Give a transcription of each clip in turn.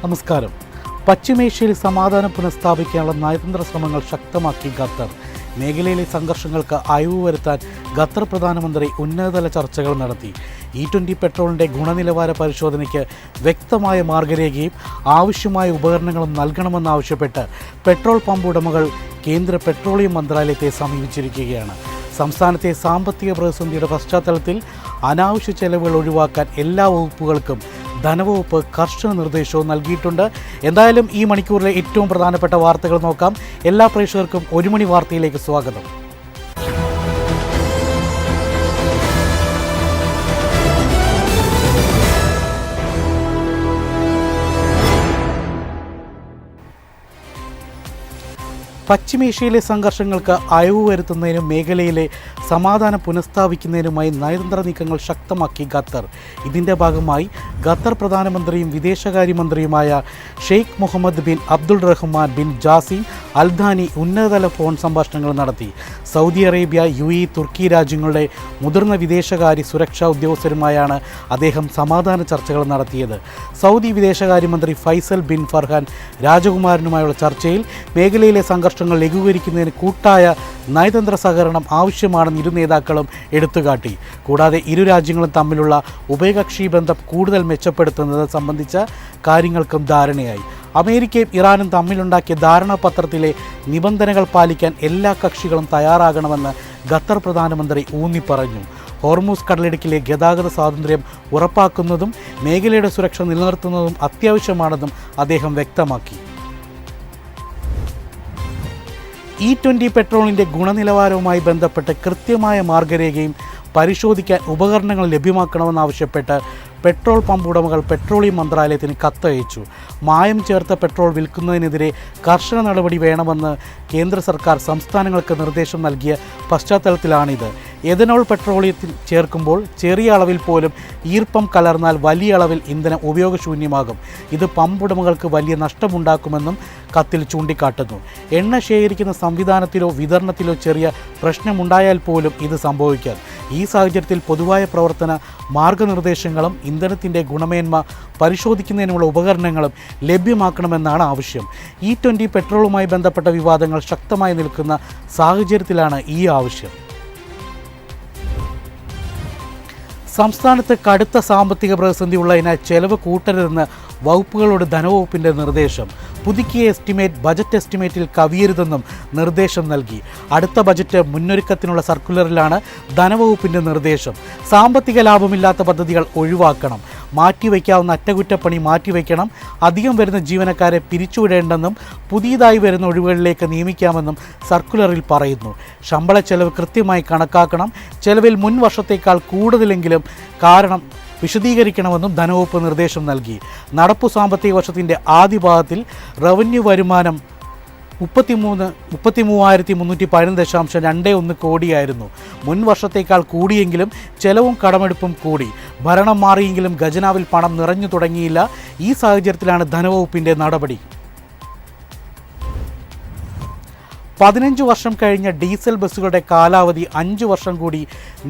നമസ്കാരം. പശ്ചിമേഷ്യയിൽ സമാധാനം പുനഃസ്ഥാപിക്കാനുള്ള നയതന്ത്ര ശ്രമങ്ങൾ ശക്തമാക്കി ഖത്തർ. മേഖലയിലെ സംഘർഷങ്ങൾക്ക് അയവ് വരുത്താൻ ഖത്തർ പ്രധാനമന്ത്രി ഉന്നതതല ചർച്ചകൾ നടത്തി. E20 പെട്രോളിൻ്റെ ഗുണനിലവാര പരിശോധനയ്ക്ക് വ്യക്തമായ മാർഗരേഖയും ആവശ്യമായ ഉപകരണങ്ങളും നൽകണമെന്നാവശ്യപ്പെട്ട് പെട്രോൾ പമ്പ് ഉടമകൾ കേന്ദ്ര പെട്രോളിയം മന്ത്രാലയത്തെ സമീപിച്ചിരിക്കുകയാണ്. സംസ്ഥാനത്തെ സാമ്പത്തിക പ്രതിസന്ധിയുടെ പശ്ചാത്തലത്തിൽ അനാവശ്യ ചെലവുകൾ ഒഴിവാക്കാൻ എല്ലാ വകുപ്പുകൾക്കും ധനവകുപ്പ് കർശന നിർദ്ദേശവും നൽകിയിട്ടുണ്ട്. എന്തായാലും ഈ മണിക്കൂറിലെ ഏറ്റവും പ്രധാനപ്പെട്ട വാർത്തകൾ നോക്കാം. എല്ലാ പ്രേക്ഷകർക്കും ഒരു മണി വാർത്തയിലേക്ക് സ്വാഗതം. പശ്ചിമേഷ്യയിലെ സംഘർഷങ്ങൾക്ക് അയവ് വരുത്തുന്നതിനും മേഖലയിലെ സമാധാനം പുനഃസ്ഥാപിക്കുന്നതിനുമായി നയതന്ത്ര നീക്കങ്ങൾ ശക്തമാക്കി ഖത്തർ. ഇതിൻ്റെ ഭാഗമായി ഖത്തർ പ്രധാനമന്ത്രിയും വിദേശകാര്യമന്ത്രിയുമായ Sheikh Mohammed bin Abdul Rahman bin Jassim Al Thani ഉന്നതതല ഫോൺ സംഭാഷണങ്ങൾ നടത്തി. സൗദി അറേബ്യ, UAE, തുർക്കി രാജ്യങ്ങളുടെ മുതിർന്ന വിദേശകാര്യ സുരക്ഷാ ഉദ്യോഗസ്ഥരുമായാണ് അദ്ദേഹം സമാധാന ചർച്ചകൾ നടത്തിയത്. സൗദി വിദേശകാര്യമന്ത്രി ഫൈസൽ ബിൻ ഫർഹാൻ രാജകുമാരനുമായുള്ള ചർച്ചയിൽ മേഖലയിലെ സംഘർഷങ്ങൾ ലഘൂകരിക്കുന്നതിന് കൂട്ടായ നയതന്ത്ര സഹകരണം ആവശ്യമാണെന്ന് ഇരു നേതാക്കളും എടുത്തുകാട്ടി. കൂടാതെ ഇരു രാജ്യങ്ങളും തമ്മിലുള്ള ഉഭയകക്ഷി ബന്ധം കൂടുതൽ മെച്ചപ്പെടുത്തുന്നത് സംബന്ധിച്ച കാര്യങ്ങൾക്കും ധാരണയായി. അമേരിക്കയും ഇറാനും തമ്മിലുണ്ടാക്കിയ ധാരണാപത്രത്തിലെ നിബന്ധനകൾ പാലിക്കാൻ എല്ലാ കക്ഷികളും തയ്യാറാകണമെന്ന് ഖത്തർ പ്രധാനമന്ത്രി ഊന്നിപ്പറഞ്ഞു. ഹോർമൂസ് കടലിടുക്കിലെ ഗതാഗത സ്വാതന്ത്ര്യം ഉറപ്പാക്കുന്നതും മേഖലയുടെ സുരക്ഷ നിലനിർത്തുന്നതും അത്യാവശ്യമാണെന്നും അദ്ദേഹം വ്യക്തമാക്കി. E20 പെട്രോളിൻ്റെ ഗുണനിലവാരവുമായി ബന്ധപ്പെട്ട് കൃത്യമായ മാർഗരേഖയും പരിശോധിക്കാൻ ഉപകരണങ്ങൾ ലഭ്യമാക്കണമെന്നാവശ്യപ്പെട്ട് പെട്രോൾ പമ്പ് ഉടമകൾ പെട്രോളിയം മന്ത്രാലയത്തിന് കത്തയച്ചു. മായം ചേർത്ത പെട്രോൾ വിൽക്കുന്നതിനെതിരെ കർശന നടപടി വേണമെന്ന് കേന്ദ്ര സർക്കാർ സംസ്ഥാനങ്ങൾക്ക് നിർദ്ദേശം നൽകിയ പശ്ചാത്തലത്തിലാണിത്. എഥനോൾ പെട്രോളിയത്തിൽ ചേർക്കുമ്പോൾ ചെറിയ അളവിൽ പോലും ഈർപ്പം കലർന്നാൽ വലിയ അളവിൽ ഇന്ധനം ഉപയോഗശൂന്യമാകും. ഇത് പമ്പ് ഉടമകൾക്ക് വലിയ നഷ്ടമുണ്ടാക്കുമെന്നും കത്തിൽ ചൂണ്ടിക്കാട്ടുന്നു. എണ്ണ ശേഖരിക്കുന്ന സംവിധാനത്തിലോ വിതരണത്തിലോ ചെറിയ പ്രശ്നമുണ്ടായാൽ പോലും ഇത് സംഭവിക്കാം. ഈ സാഹചര്യത്തിൽ പൊതുവായ പ്രവർത്തന മാർഗനിർദ്ദേശങ്ങളും ഇന്ധനത്തിൻ്റെ ഗുണമേന്മ പരിശോധിക്കുന്നതിനുള്ള ഉപകരണങ്ങളും ലഭ്യമാക്കണമെന്നാണ് ആവശ്യം. E20 പെട്രോളുമായി ബന്ധപ്പെട്ട വിവാദങ്ങൾ ശക്തമായി നിൽക്കുന്ന സാഹചര്യത്തിലാണ് ഈ ആവശ്യം. സംസ്ഥാനത്ത് കടുത്ത സാമ്പത്തിക പ്രതിസന്ധി ഉള്ളതിനാൽ ചെലവ് കൂട്ടരുതെന്ന് വകുപ്പുകളോട് ധനവകുപ്പിൻ്റെ നിർദ്ദേശം. പുതുക്കിയ ബജറ്റ് എസ്റ്റിമേറ്റിൽ കവിയരുതെന്നും നിർദ്ദേശം നൽകി. അടുത്ത ബജറ്റ് മുന്നൊരുക്കത്തിനുള്ള സർക്കുലറിലാണ് ധനവകുപ്പിൻ്റെ നിർദ്ദേശം. സാമ്പത്തിക ലാഭമില്ലാത്ത പദ്ധതികൾ ഒഴിവാക്കണം. മാറ്റിവെക്കാവുന്ന അറ്റകുറ്റപ്പണി മാറ്റിവെക്കണം. അധികം വരുന്ന ജീവനക്കാരെ പിരിച്ചുവിടേണ്ടെന്നും പുതിയതായി വരുന്ന ഒഴിവുകളിലേക്ക് നിയമിക്കാമെന്നും സർക്കുലറിൽ പറയുന്നു. ശമ്പള ചെലവ് കൃത്യമായി കണക്കാക്കണം. ചെലവിൽ മുൻ വർഷത്തേക്കാൾ കൂടുതലെങ്കിലും കാരണം വിശദീകരിക്കണമെന്നും ധനവകുപ്പ് നിർദ്ദേശം നൽകി. നടപ്പു സാമ്പത്തിക വർഷത്തിൻ്റെ ആദ്യ ഭാഗത്തിൽ റവന്യൂ വരുമാനം 33,311.21 കോടിയായിരുന്നു. മുൻ വർഷത്തേക്കാൾ കൂടിയെങ്കിലും ചെലവും കടമെടുപ്പും കൂടി. ഭരണം മാറിയെങ്കിലും ഖജനാവിൽ പണം നിറഞ്ഞു തുടങ്ങിയില്ല. ഈ സാഹചര്യത്തിലാണ് ധനവകുപ്പിൻ്റെ നടപടി. 15 വർഷം കഴിഞ്ഞ ഡീസൽ ബസ്സുകളുടെ കാലാവധി 5 വർഷം കൂടി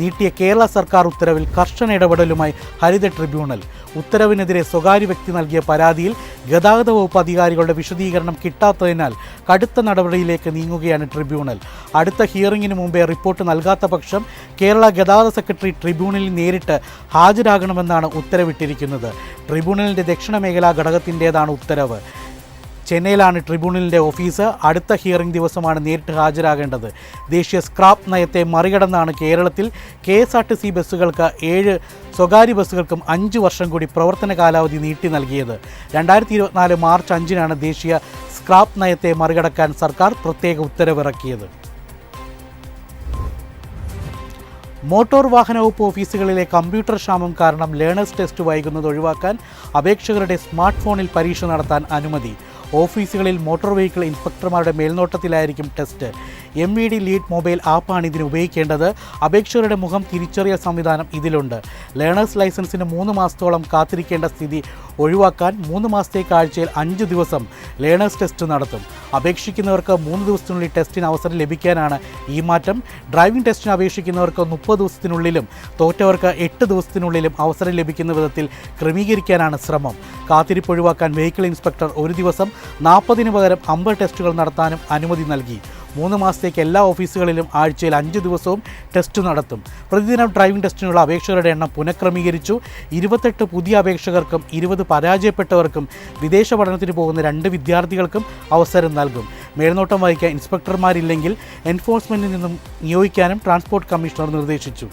നീട്ടിയ കേരള സർക്കാർ ഉത്തരവിൽ കർശന ഇടപെടലുമായി ഹരിത ട്രിബ്യൂണൽ. ഉത്തരവിനെതിരെ സ്വകാര്യ വ്യക്തി നൽകിയ പരാതിയിൽ ഗതാഗത വകുപ്പ് അധികാരികളുടെ വിശദീകരണം കിട്ടാത്തതിനാൽ കടുത്ത നടപടിയിലേക്ക് നീങ്ങുകയാണ് ട്രിബ്യൂണൽ. അടുത്ത ഹിയറിംഗിന് മുമ്പേ റിപ്പോർട്ട് നൽകാത്ത പക്ഷം കേരള ഗതാഗത സെക്രട്ടറി ട്രിബ്യൂണലിൽ നേരിട്ട് ഹാജരാകണമെന്നാണ് ഉത്തരവിട്ടിരിക്കുന്നത്. ട്രിബ്യൂണലിൻ്റെ ദക്ഷിണ മേഖലാ ഘടകത്തിൻ്റേതാണ് ഉത്തരവ്. ചെന്നൈയിലാണ് ട്രിബ്യൂണലിൻ്റെ ഓഫീസ്. അടുത്ത ഹിയറിംഗ് ദിവസമാണ് നേരിട്ട് ഹാജരാകേണ്ടത്. ദേശീയ സ്ക്രാപ്പ് നയത്തെ മറികടന്നാണ് കേരളത്തിൽ KSRTC ബസ്സുകൾക്ക് 7, സ്വകാര്യ ബസ്സുകൾക്കും 5 വർഷം കൂടി പ്രവർത്തന കാലാവധി നീട്ടി നൽകിയത്. 2024 മാർച്ച് 5-നാണ് ദേശീയ സ്ക്രാപ്പ് നയത്തെ മറികടക്കാൻ സർക്കാർ പ്രത്യേക ഉത്തരവിറക്കിയത്. മോട്ടോർ വാഹന വകുപ്പ് ഓഫീസുകളിലെ കമ്പ്യൂട്ടർ ക്ഷാമം കാരണം ലേണേഴ്സ് ടെസ്റ്റ് വൈകുന്നത് ഒഴിവാക്കാൻ അപേക്ഷകരുടെ സ്മാർട്ട് ഫോണിൽ പരീക്ഷ നടത്താൻ അനുമതി. ഓഫീസുകളിൽ മോട്ടോർ വെഹിക്കിൾ ഇൻസ്പെക്ടർമാരുടെ മേൽനോട്ടത്തിലായിരിക്കും ടെസ്റ്റ്. MVD ലീഡ് മൊബൈൽ ആപ്പാണ് ഇതിന് ഉപയോഗിക്കേണ്ടത്. അപേക്ഷകരുടെ മുഖം തിരിച്ചറിയൽ സംവിധാനം ഇതിലുണ്ട്. ലേണേഴ്സ് ലൈസൻസിന് 3 മാസത്തോളം കാത്തിരിക്കേണ്ട സ്ഥിതി ഒഴിവാക്കാൻ 3 മാസത്തേക്ക് ആഴ്ചയിൽ 5 ദിവസം ലേണേഴ്സ് ടെസ്റ്റ് നടത്തും. അപേക്ഷിക്കുന്നവർക്ക് 3 ദിവസത്തിനുള്ളിൽ ടെസ്റ്റിന് അവസരം ലഭിക്കാനാണ് ഈ മാറ്റം. ഡ്രൈവിംഗ് ടെസ്റ്റിന് അപേക്ഷിക്കുന്നവർക്ക് 30 ദിവസത്തിനുള്ളിലും തോറ്റവർക്ക് 8 ദിവസത്തിനുള്ളിലും അവസരം ലഭിക്കുന്ന വിധത്തിൽ ക്രമീകരിക്കാനാണ് ശ്രമം. കാത്തിരിപ്പ് ഒഴിവാക്കാൻ വെഹിക്കിൾ ഇൻസ്പെക്ടർ ഒരു ദിവസം 40-ന് പകരം 50 ടെസ്റ്റുകൾ നടത്താനും അനുമതി നൽകി. 3 മാസത്തേക്ക് എല്ലാ ഓഫീസുകളിലും ആഴ്ചയിൽ 5 ദിവസവും ടെസ്റ്റ് നടത്തും. പ്രതിദിനം ഡ്രൈവിംഗ് ടെസ്റ്റിനുള്ള അപേക്ഷകരുടെ എണ്ണം പുനഃക്രമീകരിച്ചു. 28 പുതിയ അപേക്ഷകർക്കും 20 പരാജയപ്പെട്ടവർക്കും വിദേശ പഠനത്തിന് പോകുന്ന 2 വിദ്യാർത്ഥികൾക്കും അവസരം നൽകും. മേൽനോട്ടം വഹിക്കാൻ ഇൻസ്പെക്ടർമാരില്ലെങ്കിൽ എൻഫോഴ്സ്മെൻറ്റിൽ നിന്നും നിയോഗിക്കാനും ട്രാൻസ്പോർട്ട് കമ്മീഷണർ നിർദ്ദേശിച്ചു.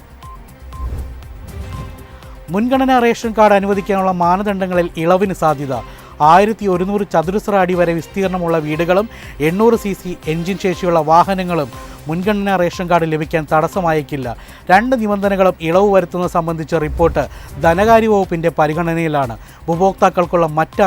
മുൻഗണനാ റേഷൻ കാർഡ് അനുവദിക്കാനുള്ള മാനദണ്ഡങ്ങളിൽ ഇളവിന് സാധ്യത. 1100 ചതുരശ്ര അടി വരെ വിസ്തീർണമുള്ള വീടുകളും 800 cc എൻജിൻ ശേഷിയുള്ള വാഹനങ്ങളും മുൻഗണനാ റേഷൻ കാർഡ് ലഭിക്കാൻ തടസ്സമായേക്കില്ല. 2 നിബന്ധനകളും ഇളവ് വരുത്തുന്നത് സംബന്ധിച്ച റിപ്പോർട്ട് ധനകാര്യ വകുപ്പിൻ്റെ പരിഗണനയിലാണ്. ഉപഭോക്താക്കൾക്കുള്ള മറ്റ്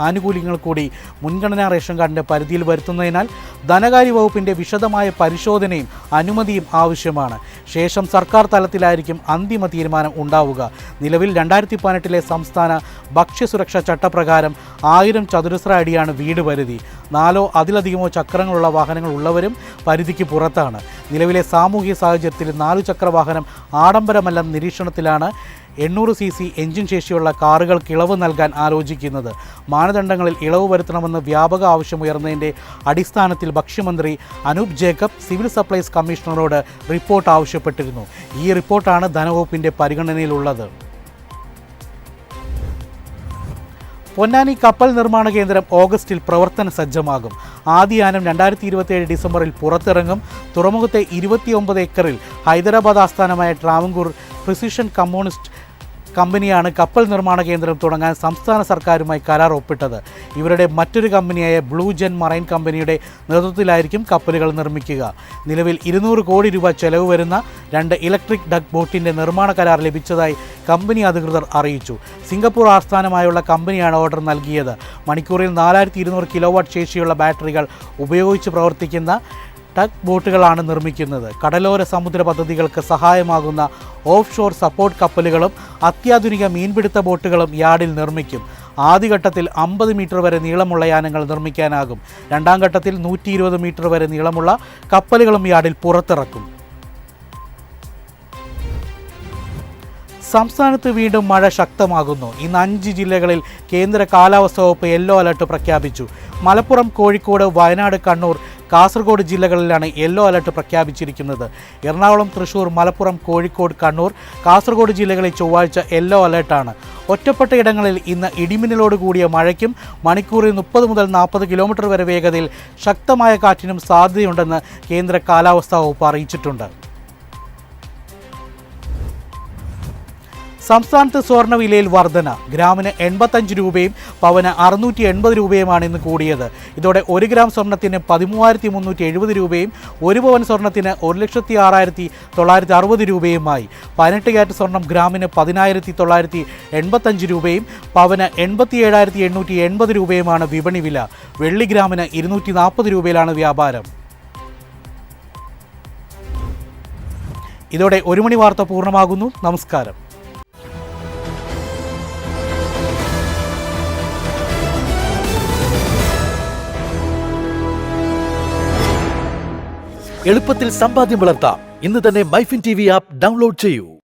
ആനുകൂല്യങ്ങൾ കൂടി മുൻഗണനാ റേഷൻ കാർഡിൻ്റെ പരിധിയിൽ വരുത്തുന്നതിനാൽ ധനകാര്യ വകുപ്പിൻ്റെ വിശദമായ പരിശോധനയും അനുമതിയും ആവശ്യമാണ്. ശേഷം സർക്കാർ തലത്തിലായിരിക്കും അന്തിമ തീരുമാനം ഉണ്ടാവുക. നിലവിൽ 2018 സംസ്ഥാന ഭക്ഷ്യസുരക്ഷാ ചട്ടപ്രകാരം 1000 ചതുരശ്ര അടിയാണ് വീട് പരിധി. 4 അതിലധികമോ ചക്രങ്ങളുള്ള വാഹനങ്ങൾ ഉള്ളവരും പരിധിക്ക് പുറത്താണ്. നിലവിലെ സാമൂഹിക സാഹചര്യത്തിൽ 4 ചക്ര വാഹനം ആഡംബരമല്ലെന്ന നിരീക്ഷണത്തിലാണ് 800 cc എൻജിൻ ശേഷിയുള്ള കാറുകൾക്ക് ഇളവ് നൽകാൻ ആലോചിക്കുന്നത്. മാനദണ്ഡങ്ങളിൽ ഇളവ് വരുത്തണമെന്ന് വ്യാപക ആവശ്യമുയർന്നതിൻ്റെ അടിസ്ഥാനത്തിൽ ഭക്ഷ്യമന്ത്രി അനൂപ് ജേക്കബ് സിവിൽ സപ്ലൈസ് കമ്മീഷണറോട് റിപ്പോർട്ട് ആവശ്യപ്പെട്ടിരുന്നു. ഈ റിപ്പോർട്ടാണ് ധനവകുപ്പിൻ്റെ പരിഗണനയിലുള്ളത്. പൊന്നാനി കപ്പൽ നിർമ്മാണ കേന്ദ്രം ഓഗസ്റ്റിൽ പ്രവർത്തന സജ്ജമാകും. ആദ്യ യാനം 2027 ഡിസംബറിൽ പുറത്തിറങ്ങും. തുറമുഖത്തെ 29 ഏക്കറിൽ ഹൈദരാബാദ് ആസ്ഥാനമായ ട്രാവൻകൂർ പ്രിസിഷൻ കമ്മ്യൂണിസ്റ്റ് കമ്പനിയാണ് കപ്പൽ നിർമ്മാണ കേന്ദ്രം തുടങ്ങാൻ സംസ്ഥാന സർക്കാരുമായി കരാർ ഒപ്പിട്ടത്. ഇവരുടെ മറ്റൊരു കമ്പനിയായ ബ്ലൂ ജെൻ മറൈൻ കമ്പനിയുടെ നേതൃത്വത്തിലായിരിക്കും കപ്പലുകൾ നിർമ്മിക്കുക. നിലവിൽ 200 കോടി രൂപ ചെലവ് വരുന്ന 2 ഇലക്ട്രിക് ഡക്ക് ബോട്ടിൻ്റെ നിർമ്മാണ കരാർ ലഭിച്ചതായി കമ്പനി അധികൃതർ അറിയിച്ചു. സിംഗപ്പൂർ ആസ്ഥാനമായുള്ള കമ്പനിയാണ് ഓർഡർ നൽകിയത്. മണിക്കൂറിൽ 4200 കിലോവാട്ട് ശേഷിയുള്ള ബാറ്ററികൾ ഉപയോഗിച്ച് പ്രവർത്തിക്കുന്ന ടഗ് ബോട്ടുകളാണ് നിർമ്മിക്കുന്നത്. കടലോര സമുദ്ര പദ്ധതികൾക്ക് സഹായമാകുന്ന ഓഫ് ഷോർ സപ്പോർട്ട് കപ്പലുകളും അത്യാധുനിക മീൻപിടുത്ത ബോട്ടുകളും യാർഡിൽ നിർമ്മിക്കും. ആദ്യഘട്ടത്തിൽ 50 മീറ്റർ വരെ നീളമുള്ള യാനങ്ങൾ നിർമ്മിക്കാനാകും. 2ാം ഘട്ടത്തിൽ 120 മീറ്റർ വരെ നീളമുള്ള കപ്പലുകളും യാർഡിൽ പുറത്തിറക്കും. സംസ്ഥാനത്ത് വീണ്ടും മഴ ശക്തമാകുന്നു. ഇന്ന് 5 ജില്ലകളിൽ കേന്ദ്ര കാലാവസ്ഥാ വകുപ്പ് യെല്ലോ അലർട്ട് പ്രഖ്യാപിച്ചു. മലപ്പുറം, കോഴിക്കോട്, വയനാട്, കണ്ണൂർ, കാസർഗോഡ് ജില്ലകളിലാണ് യെല്ലോ അലർട്ട് പ്രഖ്യാപിച്ചിരിക്കുന്നത്. എറണാകുളം, തൃശൂർ, മലപ്പുറം, കോഴിക്കോട്, കണ്ണൂർ, കാസർഗോഡ് ജില്ലകളിൽ ചൊവ്വാഴ്ച യെല്ലോ അലർട്ടാണ്. ഒറ്റപ്പെട്ട ഇടങ്ങളിൽ ഇന്ന് ഇടിമിന്നലോട് കൂടിയ മഴയ്ക്കും മണിക്കൂറിൽ 30 മുതൽ 40 കിലോമീറ്റർ വരെ വേഗതയിൽ ശക്തമായ കാറ്റിനും സാധ്യതയുണ്ടെന്ന് കേന്ദ്ര കാലാവസ്ഥാ വകുപ്പ് അറിയിച്ചിട്ടുണ്ട്. സംസ്ഥാനത്ത് സ്വർണ്ണവിലയിൽ വർധന. ഗ്രാമിന് 85 രൂപയും പവന് 680 രൂപയുമാണ് ഇന്ന് കൂടിയത്. ഇതോടെ 1 ഗ്രാം സ്വർണ്ണത്തിന് 13,370 രൂപയും 1 പവൻ സ്വർണ്ണത്തിന് 1,06,960 രൂപയുമായി. 18 ക്യാരറ്റ് സ്വർണ്ണം ഗ്രാമിന് 10,985 രൂപയും പവന് 87,880 രൂപയുമാണ് വിപണി വില. വെള്ളി ഗ്രാമിന് 240 രൂപയിലാണ് വ്യാപാരം. ഇതോടെ 1 മണി വാർത്ത പൂർണ്ണമാകുന്നു. നമസ്കാരം. എളുപ്പത്തിൽ സമ്പാദ്യം വളർത്താം. ഇന്ന് തന്നെ മൈഫിൻ TV ആപ്പ് ഡൗൺലോഡ് ചെയ്യൂ.